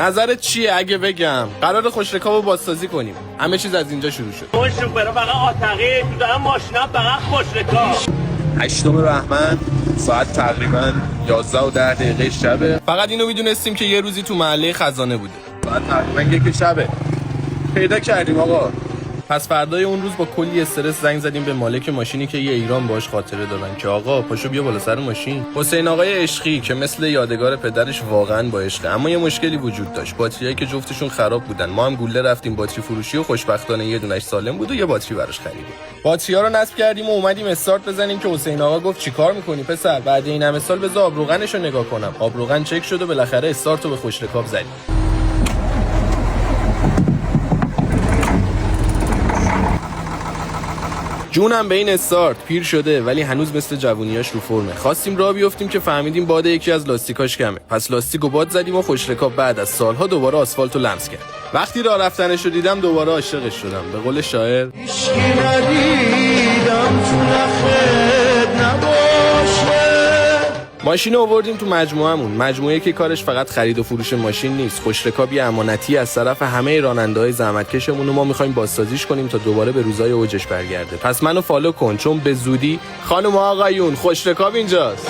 نظرت چیه اگه بگم قرار خوشرکابو بازسازی کنیم؟ همه چیز از اینجا شروع شد. خوش رو برای فقط آتقی تو دارم ماشینا فقط خوشرکاب. 8 بهمن ساعت تقریبا 11:10 شبه. فقط اینو میدونستیم که یه روزی تو محله خزانه بوده. ساعت تقریبا 1 شبه پیدا کردیم آقا. پس فردای اون روز با کلی استرس زنگ زدیم به مالک ماشینی که یه ایران باش خاطره دارن که آقا پاشو بیا بالا سر ماشین. حسین آقای عشقی که مثل یادگار پدرش واقعا با عشقه، اما یه مشکلی وجود داشت. باتریایی که جفتشون خراب بودن. ما هم گوله رفتیم باتری فروشی و خوشبختانه یه دونش سالم بود و یه باتری براش خریدیم. باتری‌ها رو نصب کردیم و اومدیم استارت بزنیم که حسین آقا گفت چیکار می‌کنی پسر؟ بعد این همه سال بذار آبروغنشو نگاه کنم. آبروغن چک شد و بالاخره استارتو به خوشرکاب زدیم. جونم به این استارت پیر شده ولی هنوز مثل جوونیاش رو فرمه. خواستیم راه بیافتیم که فهمیدیم باد یکی از لاستیکاش کمه. پس لاستیکو باد زدیم و خوشرکاب بعد از سالها دوباره آسفالتو لمس کرد. وقتی راه رفتنشو دیدم دوباره عاشقش شدم. به قول شاعر ماشین رو آوردیم تو مجموعه‌مون، مجموعه‌ای که کارش فقط خرید و فروش ماشین نیست. خوشرکابی امانتی از طرف همه راننده‌های زحمتکشمون و ما می‌خوایم بازسازیش کنیم تا دوباره به روزای اوجش برگرده. پس منو فالو کن چون به زودی خانم و آقایون خوشرکاب اینجاست.